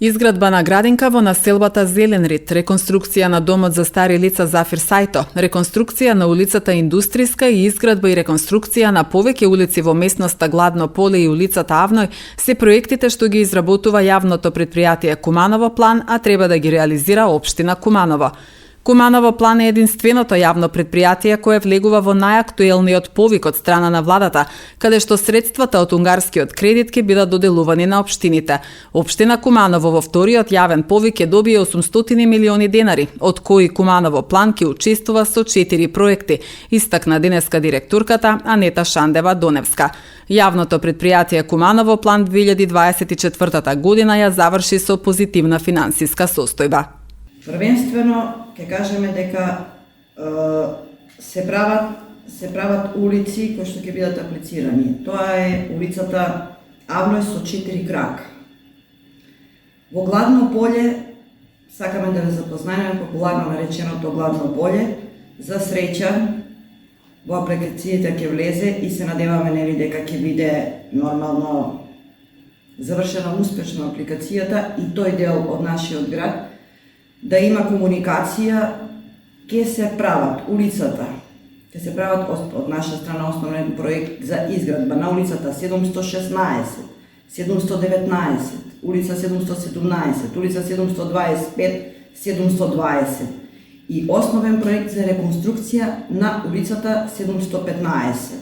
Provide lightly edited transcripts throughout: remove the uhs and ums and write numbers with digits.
Изградба на градинка во населбата Зеленрид, реконструкција на домот за стари лица Зафир Сајто, реконструкција на улицата Индустријска и изградба и реконструкција на повеќе улици во местноста Гладно поле и улицата Авној се проектите што ги изработува јавното претпријатие Куманово план, а треба да ги реализира општина Куманово. Куманово план е единственото јавно претпријатие кое влегува во најактуелниот повик од страна на владата, каде што средствата од унгарскиот кредит ќе бидат доделувани на општините. Општина Куманово во вториот јавен повик ќе добие 800 милиони денари, од кои Куманово план ќе учествува со 4 проекти, истакна денеска директорката Анета Шандева-Доневска. Јавното претпријатие Куманово план 2024 година ја заврши со позитивна финансиска состојба. Првенствено ќе кажеме дека се прават улици кои што ќе бидат аплицирани. Тоа е улицата Авној со 4 крака. Во Гладно поле сакаме да ве запознаеме популарно нареченото Гладно поле. За среќа во апликацијата ќе влезе и се надеваме дека ќе биде нормално завршена успешно апликацијата и тој дел од нашиот град да има комуникација, ќе се прават улицата, ќе се прават од наша страна основен проект за изградба на улицата 716, 719, улица 717, улица 725, 720 и основен проект за реконструкција на улицата 715.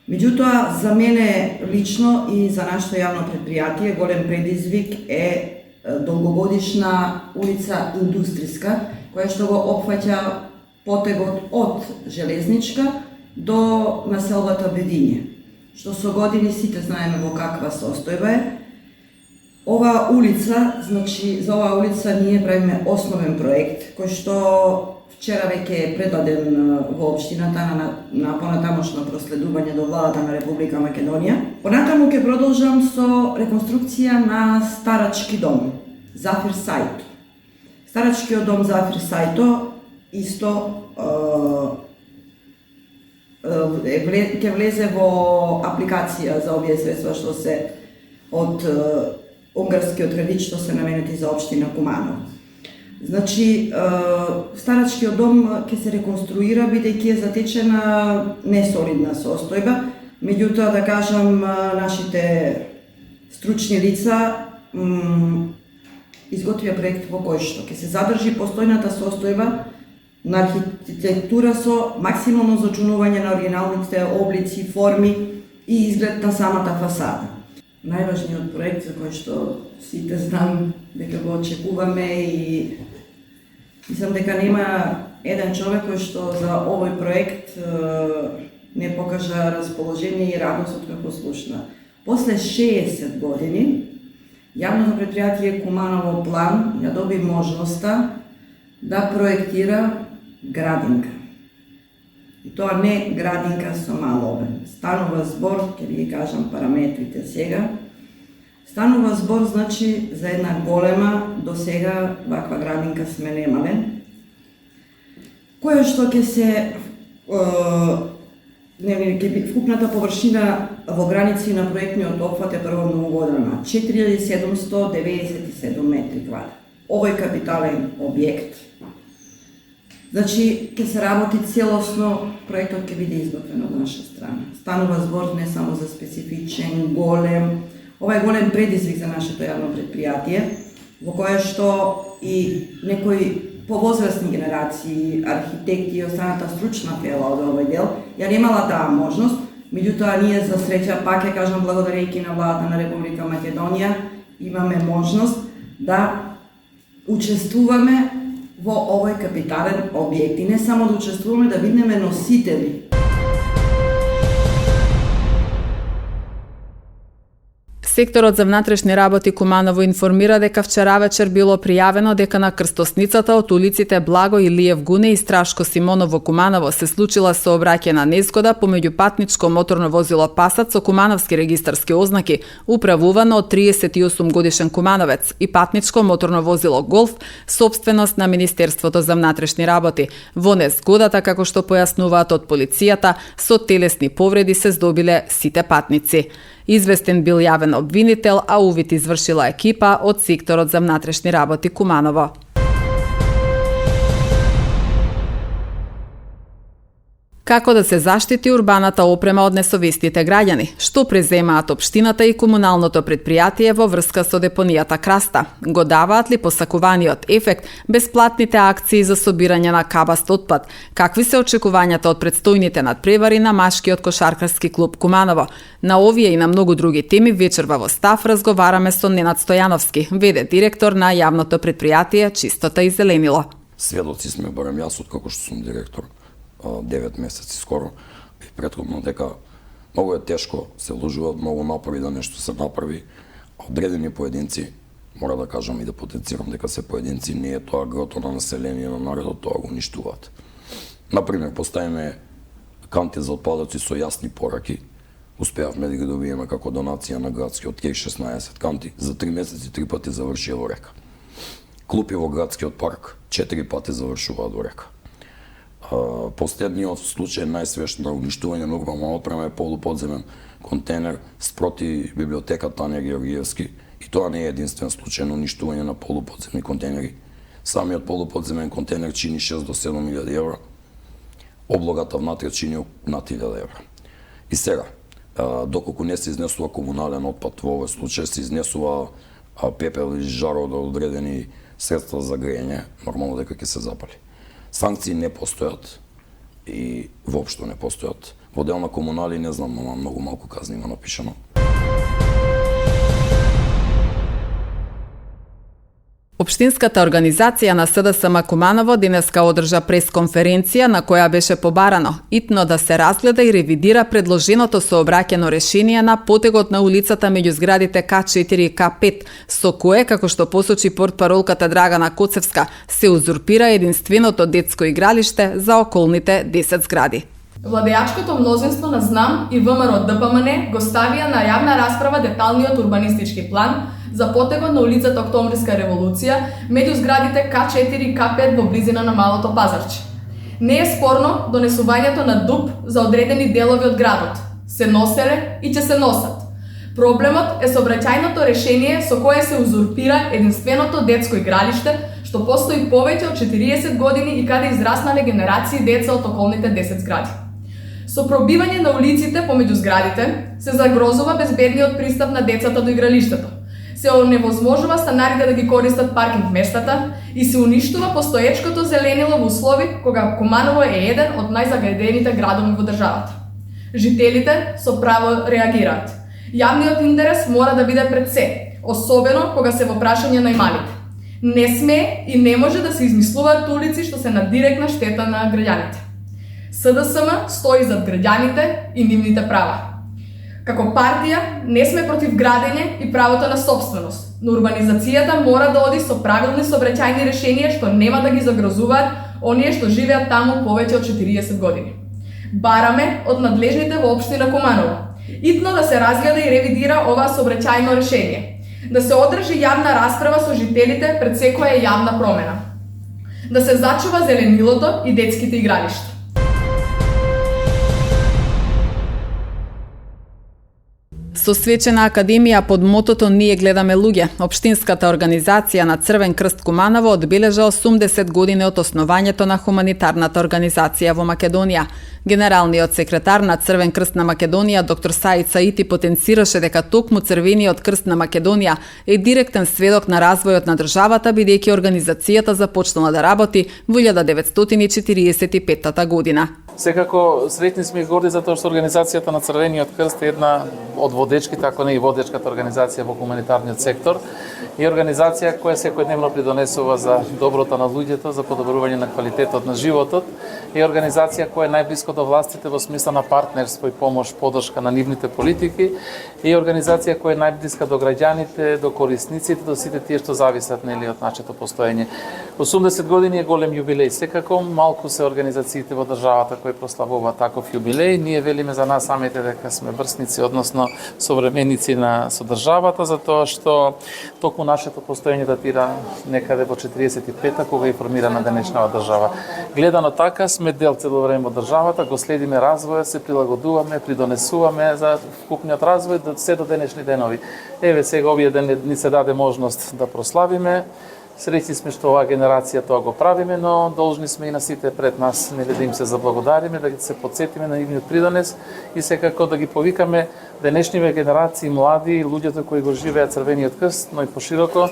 Меѓутоа, за мене лично и за нашето јавно претпријатие голем предизвик е долгогодишна улица Индустријска, која што го опфаќа потегот од Железничка до населбата Бедиње, што со години сите знаеме во каква состојба е. Ова улица, значи за оваа улица ние правиме основен проект, кој што вчера веќе е предаден во општината на понатамошно проследување до владата на Република Македонија. Понатаму ќе продолжам со реконструкција на старачки дом Зафир Сајто. Старачкиот дом Зафир Сајто исто ќе влезе во апликација за овие средства што се од унгарскиот кредит што се наменети за општина Куманово. Значи, старачкиот дом ќе се реконструира бидејќи е затечена несолидна состојба, меѓутоа да кажам нашите стручни лица изготвија проект во кој што ќе се задржи постојната состојба на архитектура со максимално зачунување на оригиналните облици, форми и изглед на самата фасада. Најважниот проект за кој што сите знам дека го очекуваме и мислам дека нема еден човек кој што за овој проект не покажа расположение и радост од како слушна. После 60 години јавното претпријатие Куманово план ја доби можноста да проектира градинка. И тоа не градинка со малобен. Станува збор, ќе ви ги кажам параметрите сега. Станува збор, значи, за една голема, до сега ваква градинка сме немале, која што ќе се вкупната површина во граници на проектниот опфат е прво многогодина 4797 метри квадратни. Овој капитален објект, значи, ќе се работи целосно, проектот ќе биде изготвен од наша страна. Станува збор не само за специфичен, голем, ова е голем предизвик за нашето јавно претпријатие, во кое што и некои повозрастни генерации, архитекти и останата стручна фела од овој дел, ја немала таа можност, меѓутоа ние за среќа, пак ќе кажам благодарејќи на владата на Република Македонија, имаме можност да учествуваме во овој капитален објект и не само да учествуваме, да бидеме носители. Секторот за внатрешни работи Куманово информира дека вчера вечер било пријавено дека на крстосницата од улиците Благо Илиев Гуне и Страшко Симонов во Куманово се случила сообраќајна незгода помеѓу патничко моторно возило Пасат со кумановски регистарски ознаки, управувано од 38 годишен кумановец, и патничко моторно возило Голф, сопственост на Министерството за внатрешни работи. Во незгодата, како што појаснуваат од полицијата, со телесни повреди се здобиле сите патници. Известен бил јавен обвинител, а увид извршила екипа од секторот за внатрешни работи Куманово. Како да се заштити урбаната опрема од несовестите граѓани? Што преземаат општината и комуналното предпријатие во врска со депонијата Краста? Го даваат ли посакуваниот ефект бесплатните акции за собирање на кабаст отпад? Какви се очекувањата од предстојните надпревари на машкиот кошаркарски клуб Куманово? На овие и на многу други теми вечерва во Став разговараме со Ненад Стојановски, ВД директор на јавното предпријатие Чистота и зеленило. Сведоци сме, барем јас откако што сум директор, 9 месеци скоро, и претходно дека многу е тешко, се вложуваат многу напори да нешто се направи. Одредени поединци, мора да кажам и да потенцирам дека се поединци, не е тоа грото на население на народот, тоа го уништуваат. Например, поставиме канти за отпадоци со јасни пораки, успеавме да ги добиеме како донација на градскиот кеј 16 канти, за 3 месеци 3 пати завршија во река. Клупи во градскиот парк 4 пати завршуваат во река. Последниот случај најсвеж на уништување на урбана отпрема е полуподземен контейнер спроти библиотеката Ане Георгиевски, и тоа не е единствен случај на уништување на полуподземни контейнери. Самиот полуподземен контейнер чини 6 до 7.000 евра, облогата внатре чини над 1000 евра. И сега, доколку не се изнесува комунален отпад, во овој случај се изнесува пепел или жар од одредени средства за грејење, нормално дека ќе се запали. Санкции не постојат и воопшто не постојат. Во дел на комунали не знам, ама многу малку казни има напишано. Општинската организација на СДСМ Куманово денеска одржа пресконференција на која беше побарано итно да се разгледа и ревидира предложеното сообраќајно решение на потегот на улицата меѓу зградите К4 и К5, со кое, како што посочи портпаролката Драгана Коцевска, се узурпира единственото детско игралиште за околните 10 згради. Владеачкото мнозинство на ЗНАМ и ВМРО ДПМН го ставија на јавна расправа деталниот урбанистички план за потегот на улицата Октомвриска револуција меѓу зградите К4 и К5 во близина на Малото Пазарче. Не е спорно донесувањето на ДУП за одредени делови од градот. Се носеле и ќе се носат. Проблемот е сообраќајното решение со кое се узурпира единственото детско игралиште што постои повеќе од 40 години и каде израснале генерации деца од околните 10 згради. Со пробивање на улиците помеѓу зградите се загрозува безбедниот пристап на децата до игралиштето. Се оневозможува станарите да ги користат паркинг местата и се уништува постоечкото зеленило во услови кога Куманово е еден од најзагадените градови во државата. Жителите со право реагираат. Јавниот интерес мора да биде пред се, особено кога се во прашање најмалите. Не сме и не може да се измислуваат улици што се на директна штета на граѓаните. СДСМ стои зад граѓаните и нивните права. Како партија не сме против градење и правото на собственост, но урбанизацијата мора да оди со правилни сообраќајни решенија што нема да ги загрозуваат оние што живеат таму повеќе од 40 години. Бараме од надлежните во општина Куманово итно да се разгледа и ревидира ова сообраќајно решение, да се одржи јавна расправа со жителите пред секоја јавна промена, да се зачува зеленилото и детските игралишта. Со свечена академија под мотото "Ние гледаме луѓе", општинската организација на Црвен крст Куманово одбележа 80 години од основањето на хуманитарната организација во Македонија. Генералниот секретар на Црвен крст на Македонија, доктор Саид Саити, потенцираше дека токму Црвениот крст на Македонија е директен сведок на развојот на државата, бидејќи организацијата започнала да работи во 1945 година. Секако среќни сме и горди за тоа што организацијата на Црвениот крст е една од водечките, ако не и водечката организација во хуманитарниот сектор и организација која секојдневно придонесува за доброто на луѓето, за подобрување на квалитетот на животот и организација која е најблиско до властите во смисла на партнерство и помош, поддршка на нивните политики и организација која е најблиска до граѓаните, до корисниците, до сите тие што зависат нели од нашето постоење. 80 години е голем јубилеј, секако малку се организациите во државата кој прославува таков јубилеј. Ние велиме за нас самите дека сме врсници, односно современици на содржавата, затоа што токму нашето постоење датира некаде во 45-та, кога е формирана денешната држава. Гледано така, сме дел цело време од државата, го следиме развојот, се прилагодуваме, придонесуваме за вкупниот развој се до денешни денови. Еве сега овие ден ни се даде можност да прославиме. Среќни сме што оваа генерација тоа го правиме, но должни сме и на сите пред нас, нели, да им се заблагодариме, да ги се подсетиме на нивниот придонес и секако да ги повикаме денешниве генерации, млади, луѓето кои го живеат Црвениот крст, но и пошироко,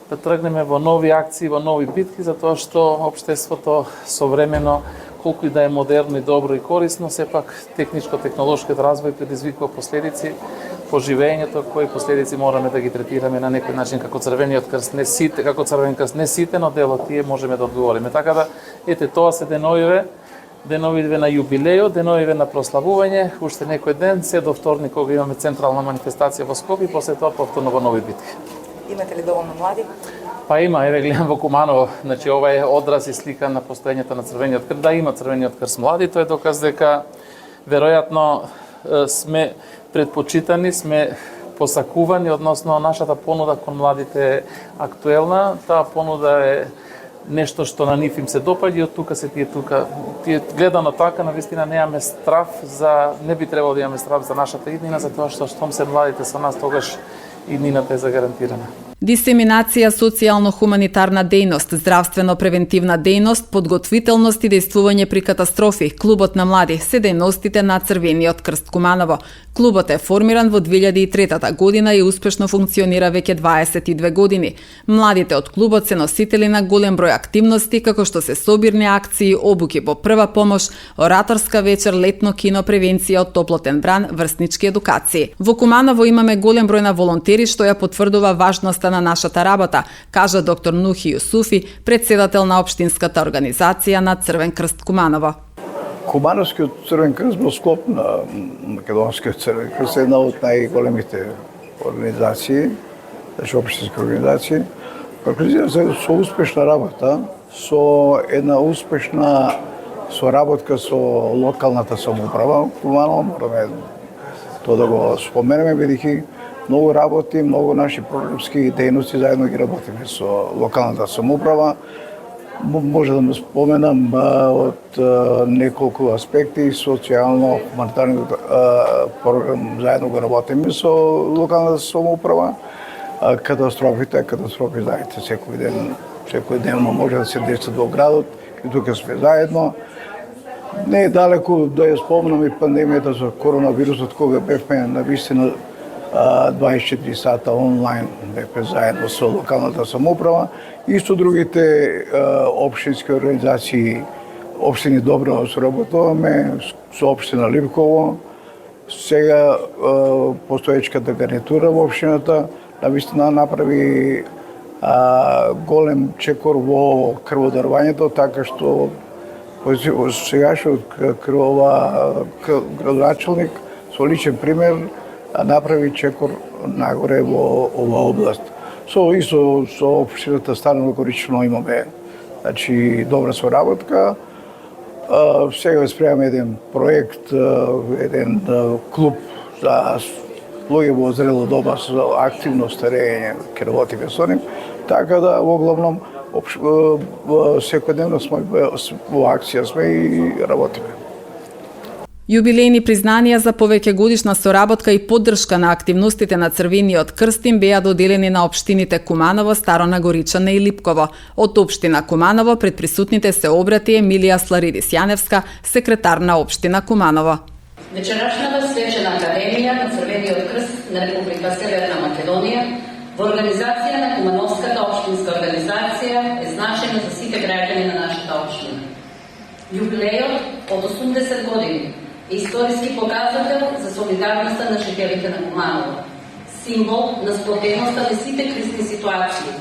да тргнеме во нови акции, во нови битки, затоа што општеството современо, колку и да е модерно и добро и корисно, сепак техничко-технолошкиот развој предизвикува последици по живењето, кои последици мораме да ги третираме на некој начин како Црвениот крст, не сите, како Црвен крст, не сите, но дел од тие можеме да одговориме. Така да, ете, тоа се деновиве на јубилејот, деновиве на прославување, уште некој ден, се до вторник кога имаме централна манифестација во Скопје, после тоа повторно во нови битки. Имате ли доволно млади? Па има, еве гледам во Куманово, значи ова е одраз и слика на постоењето на Црвениот крст. Да, има Црвениот крст млади, тоа е доказ дека веројатно сме предпочитани, сме посакувани, односно нашата понуда кон младите е актуелна. Таа понуда е нешто што на нив им се допаѓа и од тука се тие гледано така, навистина немаме страв не би требало да имаме страв за нашата иднина, затоа што штом се младите со нас, тогаш иднината е загарантирана. Дисеминација, социјално-хуманитарна дејност, здравствено-превентивна дејност, подготвителност и дејствување при катастрофи, Клубот на млади се дејностите на Црвениот крст Куманово. Клубот е формиран во 2003 година и успешно функционира веќе 22 години. Младите од клубот се носители на голем број активности, како што се собирни акции, обуки по прва помош, ораторска вечер, летно кино, превенција од топлотен бран, врснички едукации. Во Куманово имаме голем број на волонтери што ја потврдува важноста на нашата работа, кажа доктор Нухи Јусуфи, председател на општинската организација на Црвен крст Куманово. Кумановскиот Црвен крст во склоп на Македонскиот Црвен крст е една од најголемите организации, значи општински организации, организира се со успешна работа, со една успешна соработка со локалната самоуправа. Куманово мораме тоа да го споменеме, бидејќи многу работи, многу наши програмски дејности заедно ги работиме со локалната самоуправа. Може да ме споменам од неколку аспекти, социјално, хуманитарни програм заедно го работиме со локалната самоуправа. Катастрофи, знаете, секој ден може да се десат во градот и тука сме заедно. Не е далеко да ја спомнам и пандемијата за коронавирусот, кога бевме навистина 24 сата онлайн, бевме заедно со локалната самоуправа и со другите општински организации. Општини добро соработуваме со општина Ливково. Сега постоечката гарнитура во општината навистина направи голем чекор во крводарувањето, така што сегашниот градоначалник со личен пример направи чекор нагоре во оваа област. Со општината Старо Горично имаме, значи, добра соработка. Сега спремаме еден проект, еден клуб за луѓе во зрело доба со активно старење, ќе работиме со нив, така да во главном секојдневно сме во акција сме и работиме. Јубилејни признанија за повеќе годишна соработка и поддршка на активностите на Црвениот крст им беа доделени на општините Куманово, Старо Нагоричане и Липково. Од општина Куманово пред присутните се обрати Емилија Сларидис Јаневска, секретар на општина Куманово. Вечерашната свечена академија на Црвениот крст на Република Северна Македонија во организација на Кумановската општинска организација е значајна за сите граѓани на нашата општина. Јубилејот од 80 години е историски показател за солидарноста на жителите на Куманово, символ на сплотеноста на сите кризни ситуации,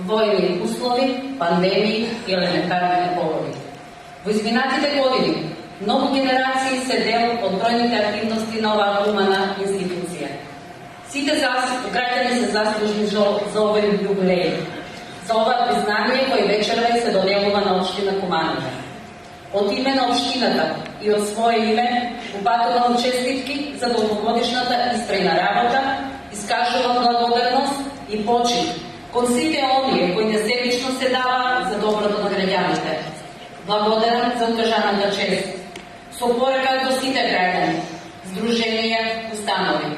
војни услови, пандемии и елементарни неполоди. Во изминатите години многу генерации се дел од бројните активности на оваа хумана институција. Сите граѓани се заслужни за овој јубилеј, за ова признание кој вечерва се доделува на општина Куманово. Од име на општината и од свое име упатувам честитки за долгогодишната истрајна работа, искажувам благодарност и почит кон сите оние кои несебично се дава за доброто на граѓаните. Благодарам за укажаната чест. Со порака до сите граѓани, здруженија, установи,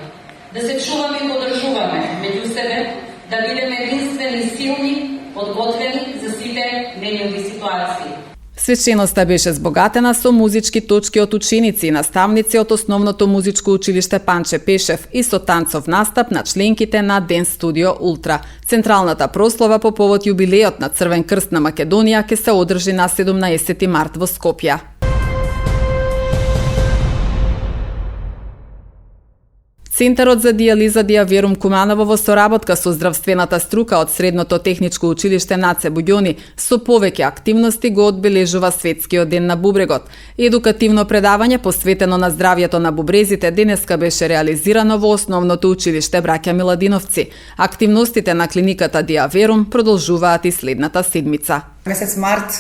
да се чуваме и подржуваме меѓу себе, да бидеме единствени и силни, подготвени за сите нејови ситуации. Свеченоста беше збогатена со музички точки од ученици и наставници од Основното музичко училиште Панче Пешев и со танцов настап на членките на Ден Студио Ултра. Централната прослава по повод јубилеот на Црвен крст на Македонија ќе се одржи на 17 март во Скопје. Центарот за дијализа Диаверум Куманово во соработка со здравствената струка од Средното техничко училиште Наце Буѓони со повеќе активности го одбележува Светскиот ден на бубрегот. Едукативно предавање посветено на здравјето на бубрезите денеска беше реализирано во Основното училиште Браќа Миладиновци. Активностите на клиниката Диаверум продолжуваат и следната седмица. Месец март,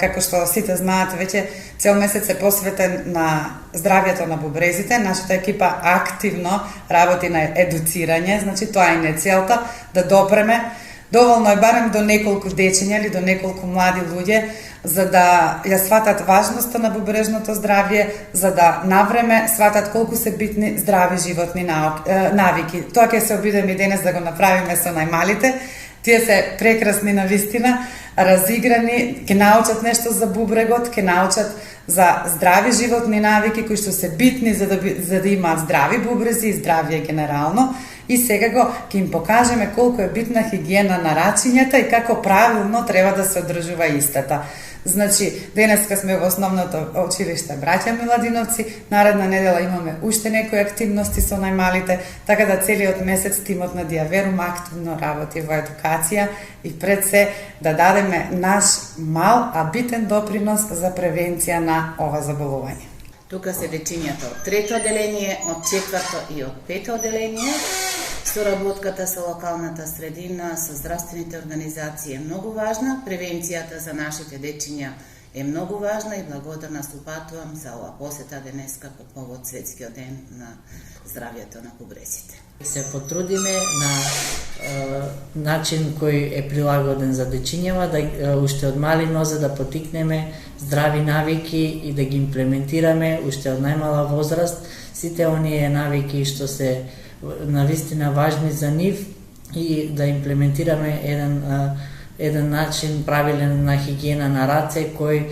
како што сите знаат, веќе цел месец е посветен на здравјето на бубрезите. Нашата екипа активно работи на едуцирање, значи тоа е не целта, да допреме. Доволно е барем до неколку дечиња или до неколку млади луѓе, за да ја сватат важноста на бубрежното здравје, за да навреме сватат колку се битни здрави животни навики. Тоа ќе се обидеме и денес да го направиме со најмалите. Тие се прекрасни на вистина, разиграни, ќе научат нешто за бубрегот, ќе научат за здрави животни навики кои што се битни за да имаат здрави бубрези и здравје генерално. И сега ќе им покажеме колку е битна хигиена на рачињата и како правилно треба да се одржува истата. Значи, денеска сме во Основното училиште Браќа Миладиновци, наредна недела имаме уште некои активности со најмалите, така да целиот месец тимот на Диаверум активно работи во едукација и пред се да дадеме наш мал, а битен допринос за превенција на ова заболување. Тука се дечињата од трето одделение, од четврто и од пето одделение. Соработката со локалната средина, со здравствените организации е многу важна. Превенцијата за нашите дечиња е многу важна и благодарна се упатувам за ова посета денеска по повод Светскиот ден на здравјето на бубрезите. Се потрудиме на начин кој е прилагоден за дечињава, да уште од мали нозе да потикнеме здрави навики и да ги имплементираме уште од најмала возраст сите оние навики што се навистина важни за нив и да имплементираме еден начин правилен на хигиена на раце кој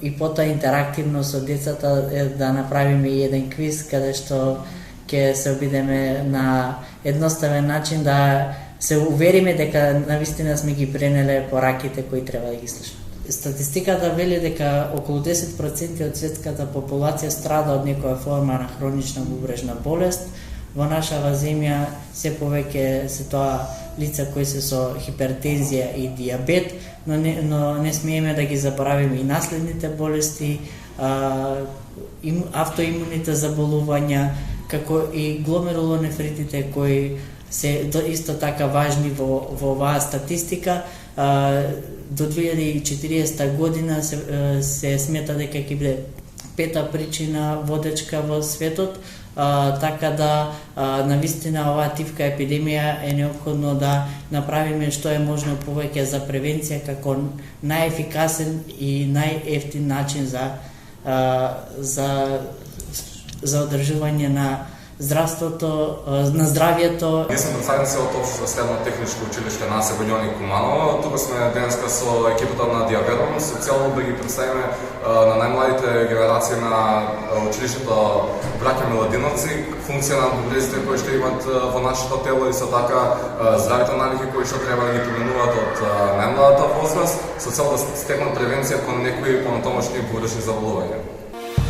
и потоа интерактивно со децата да направиме и еден квиз каде што ќе се обидеме на едноставен начин да се увериме дека навистина сме ги пренеле пораките кои треба да ги слушаме. Статистиката вели дека околу 10% од светската популација страда од некоја форма на хронична бубрежна болест. Во нашава земја се повеќе се тоа лица кои се со хипертензија и диабет, но не смееме да ги заборавиме и наследните болести, автоимуните заболувања, како и гломерулонефритите кои се исто така важни во оваа статистика. До 2040 година се смета дека ќе биде пета причина водечка во светот, така да навистина оваа тивка епидемија е неопходно да направиме што е можно повеќе за превенција како најефикасен и најевтин начин за одржување на здравството, на здравјето. Ние сме представници од Општото средно техничко училиште Наце Буѓони Куманово. Тука сме денеска со екипата на Диаверум со цел да ги представиме на најмладите генерации на училиштето Браќа Миладиновци функција на бубрезите кои што имат во нашето тело и со така здравите навики кои што треба да ги применуваат од најмладата возраст со цел да стекнат превенција кон некои понатомошни бубрежни заболувања.